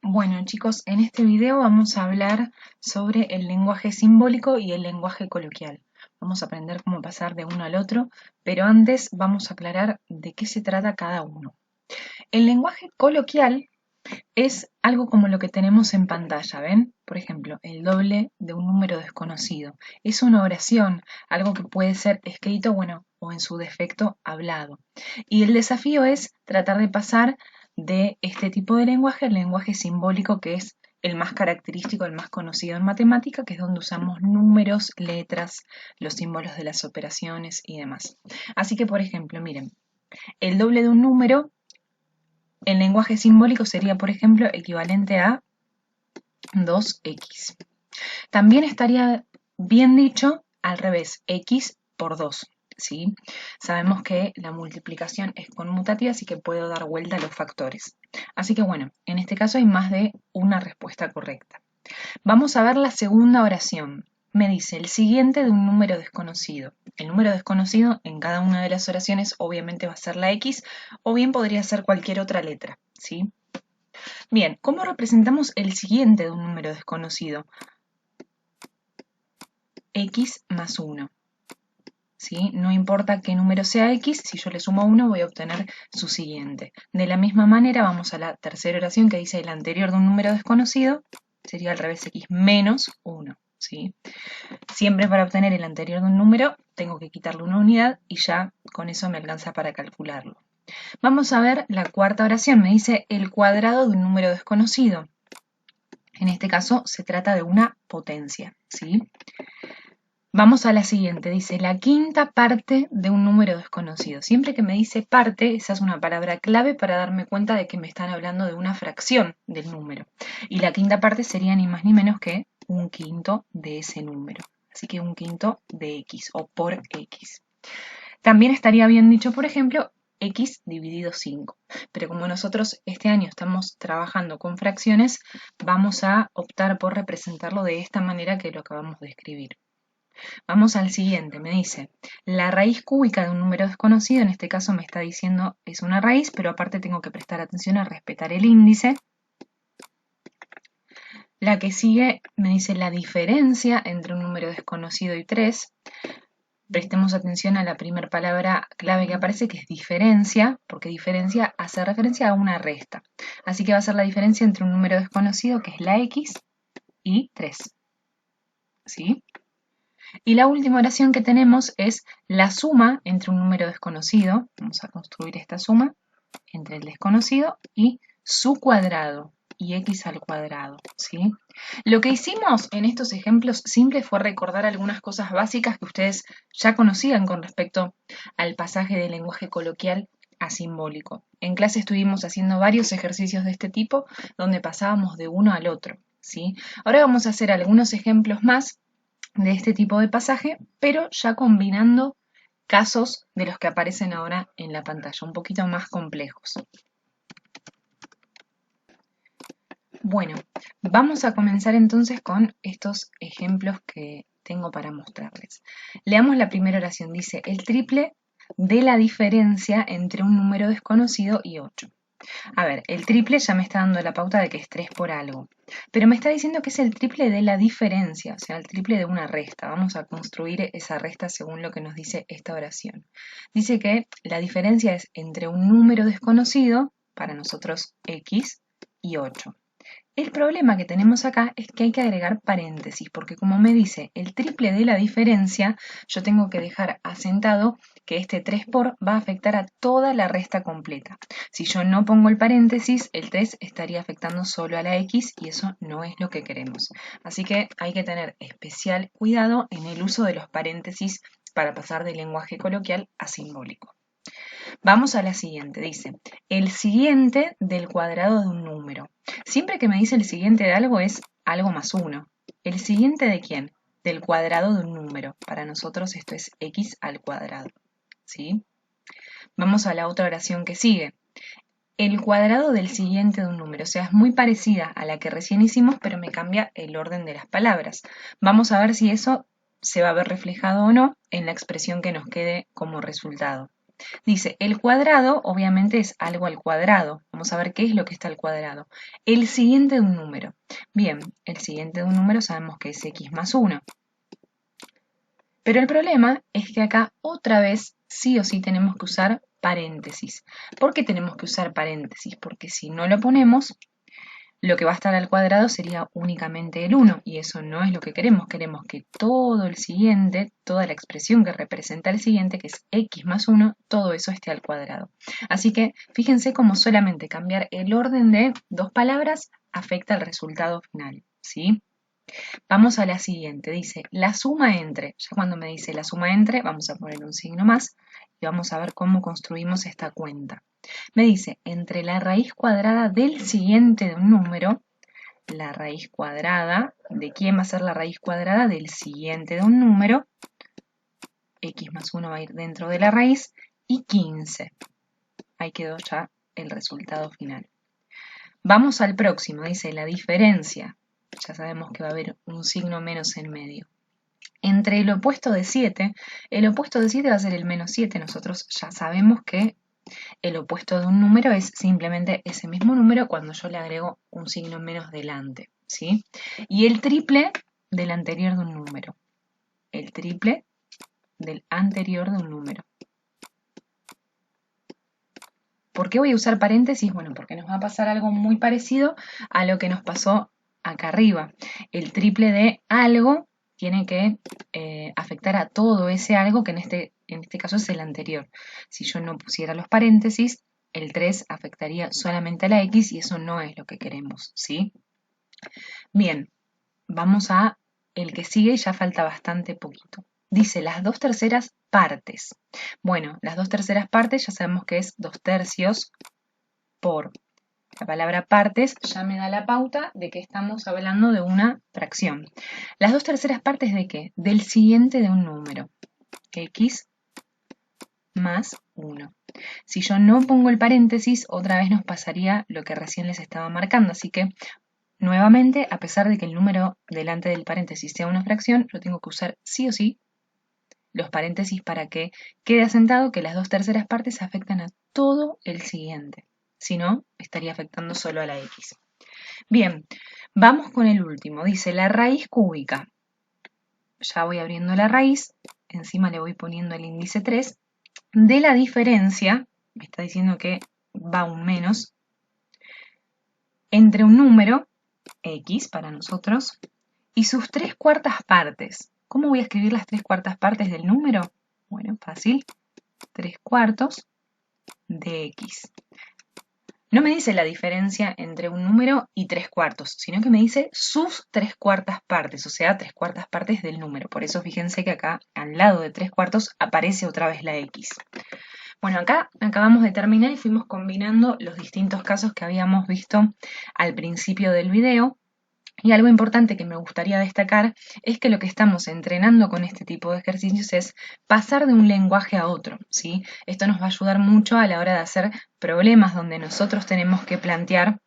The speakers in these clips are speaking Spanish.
Bueno chicos, en este video vamos a hablar sobre el lenguaje simbólico y el lenguaje coloquial. Vamos a aprender cómo pasar de uno al otro, pero antes vamos a aclarar de qué se trata cada uno. El lenguaje coloquial es algo como lo que tenemos en pantalla, ¿ven? Por ejemplo, el doble de un número desconocido. Es una oración, algo que puede ser escrito, bueno, o en su defecto hablado. Y el desafío es tratar de pasar de este tipo de lenguaje al lenguaje simbólico, que es el más característico, el más conocido en matemática, que es donde usamos números, letras, los símbolos de las operaciones y demás. Así que, por ejemplo, miren, el doble de un número en lenguaje simbólico sería, por ejemplo, equivalente a 2x. También estaría bien dicho al revés, x por 2. ¿Sí? Sabemos que la multiplicación es conmutativa, así que puedo dar vuelta a los factores. Así que bueno, en este caso hay más de una respuesta correcta. Vamos a ver la segunda oración. Me dice el siguiente de un número desconocido. El número desconocido en cada una de las oraciones obviamente va a ser la x o bien podría ser cualquier otra letra, ¿sí? Bien, ¿cómo representamos el siguiente de un número desconocido? X más 1. ¿Sí? No importa qué número sea x, si yo le sumo 1 voy a obtener su siguiente. De la misma manera vamos a la tercera oración que dice el anterior de un número desconocido, sería al revés x menos 1. ¿Sí? Siempre para obtener el anterior de un número tengo que quitarle una unidad y ya con eso me alcanza para calcularlo. Vamos a ver la cuarta oración, me dice el cuadrado de un número desconocido. En este caso se trata de una potencia, ¿sí? Vamos a la siguiente, dice la quinta parte de un número desconocido. Siempre que me dice parte, esa es una palabra clave para darme cuenta de que me están hablando de una fracción del número. Y la quinta parte sería ni más ni menos que un quinto de ese número. Así que un quinto de x o por x. También estaría bien dicho, por ejemplo, x dividido 5. Pero como nosotros este año estamos trabajando con fracciones, vamos a optar por representarlo de esta manera que lo acabamos de escribir. Vamos al siguiente, me dice, la raíz cúbica de un número desconocido, en este caso me está diciendo es una raíz, pero aparte tengo que prestar atención a respetar el índice. La que sigue me dice la diferencia entre un número desconocido y 3. Prestemos atención a la primera palabra clave que aparece, que es diferencia, porque diferencia hace referencia a una resta. Así que va a ser la diferencia entre un número desconocido, que es la x, y 3. ¿Sí? Y la última oración que tenemos es la suma entre un número desconocido. Vamos a construir esta suma entre el desconocido y su cuadrado, y x al cuadrado, ¿sí? Lo que hicimos en estos ejemplos simples fue recordar algunas cosas básicas que ustedes ya conocían con respecto al pasaje del lenguaje coloquial a simbólico. En clase estuvimos haciendo varios ejercicios de este tipo donde pasábamos de uno al otro, ¿sí? Ahora vamos a hacer algunos ejemplos más de este tipo de pasaje, pero ya combinando casos de los que aparecen ahora en la pantalla, un poquito más complejos. Bueno, vamos a comenzar entonces con estos ejemplos que tengo para mostrarles. Leamos la primera oración, dice el triple de la diferencia entre un número desconocido y 8. A ver, el triple ya me está dando la pauta de que es 3 por algo, pero me está diciendo que es el triple de la diferencia, o sea, el triple de una resta. Vamos a construir esa resta según lo que nos dice esta oración. Dice que la diferencia es entre un número desconocido, para nosotros x, y 8. El problema que tenemos acá es que hay que agregar paréntesis, porque como me dice el triple de la diferencia, yo tengo que dejar asentado que este 3 por va a afectar a toda la resta completa. Si yo no pongo el paréntesis, el 3 estaría afectando solo a la x y eso no es lo que queremos. Así que hay que tener especial cuidado en el uso de los paréntesis para pasar del lenguaje coloquial a simbólico. Vamos a la siguiente, dice, el siguiente del cuadrado de un número. Siempre que me dice el siguiente de algo es algo más 1. ¿El siguiente de quién? Del cuadrado de un número. Para nosotros esto es x al cuadrado. ¿Sí? Vamos a la otra oración que sigue. El cuadrado del siguiente de un número. O sea, es muy parecida a la que recién hicimos, pero me cambia el orden de las palabras. Vamos a ver si eso se va a ver reflejado o no en la expresión que nos quede como resultado. Dice, el cuadrado obviamente es algo al cuadrado. Vamos a ver qué es lo que está al cuadrado. El siguiente de un número. Bien, el siguiente de un número sabemos que es x más 1. Pero el problema es que acá otra vez sí o sí tenemos que usar paréntesis. ¿Por qué tenemos que usar paréntesis? Porque si no lo ponemos, lo que va a estar al cuadrado sería únicamente el 1 y eso no es lo que queremos. Queremos que todo el siguiente, toda la expresión que representa el siguiente, que es x más 1, todo eso esté al cuadrado. Así que fíjense cómo solamente cambiar el orden de dos palabras afecta al resultado final, ¿sí? Vamos a la siguiente, dice la suma entre, ya cuando me dice la suma entre, vamos a poner un signo más y vamos a ver cómo construimos esta cuenta. Me dice, entre la raíz cuadrada del siguiente de un número, la raíz cuadrada, ¿de quién va a ser la raíz cuadrada? Del siguiente de un número, x más 1 va a ir dentro de la raíz, y 15. Ahí quedó ya el resultado final. Vamos al próximo, dice la diferencia. Ya sabemos que va a haber un signo menos en medio. Entre el opuesto de 7 va a ser el menos 7. Nosotros ya sabemos que el opuesto de un número es simplemente ese mismo número cuando yo le agrego un signo menos delante, ¿sí? Y el triple del anterior de un número. El triple del anterior de un número. ¿Por qué voy a usar paréntesis? Bueno, porque nos va a pasar algo muy parecido a lo que nos pasó acá arriba. El triple de algo tiene que afectar a todo ese algo que en este caso es el anterior. Si yo no pusiera los paréntesis, el 3 afectaría solamente a la x y eso no es lo que queremos, ¿sí? Bien, vamos a el que sigue y ya falta bastante poquito. Dice las 2/3 partes. Bueno, las 2/3 partes ya sabemos que es 2/3 por la palabra partes ya me da la pauta de que estamos hablando de una fracción. ¿Las 2/3 partes de qué? Del siguiente de un número, x más 1. Si yo no pongo el paréntesis, otra vez nos pasaría lo que recién les estaba marcando, así que nuevamente, a pesar de que el número delante del paréntesis sea una fracción, yo tengo que usar sí o sí los paréntesis para que quede asentado que las 2/3 partes afectan a todo el siguiente. Si no, estaría afectando solo a la x. Bien, vamos con el último. Dice la raíz cúbica. Ya voy abriendo la raíz, encima le voy poniendo el índice 3, de la diferencia, me está diciendo que va un menos, entre un número, x para nosotros, y sus 3/4 partes. ¿Cómo voy a escribir las 3/4 partes del número? Bueno, fácil, 3/4 de x. No me dice la diferencia entre un número y 3/4, sino que me dice sus 3/4 partes, o sea, 3/4 partes del número. Por eso fíjense que acá, al lado de 3/4, aparece otra vez la x. Bueno, acá acabamos de terminar y fuimos combinando los distintos casos que habíamos visto al principio del video. Y algo importante que me gustaría destacar es que lo que estamos entrenando con este tipo de ejercicios es pasar de un lenguaje a otro, ¿sí? Esto nos va a ayudar mucho a la hora de hacer problemas donde nosotros tenemos que plantear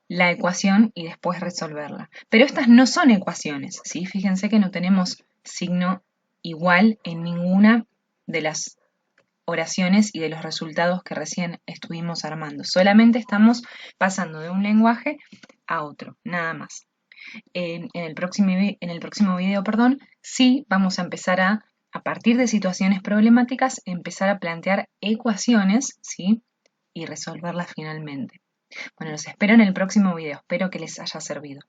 la ecuación y después resolverla. Pero estas no son ecuaciones, ¿sí? Fíjense que no tenemos signo igual en ninguna de las oraciones y de los resultados que recién estuvimos armando. Solamente estamos pasando de un lenguaje a otro, nada más. En el próximo video, sí vamos a empezar a partir de situaciones problemáticas, empezar a plantear ecuaciones, ¿sí? Y resolverlas finalmente. Bueno, los espero en el próximo video. Espero que les haya servido.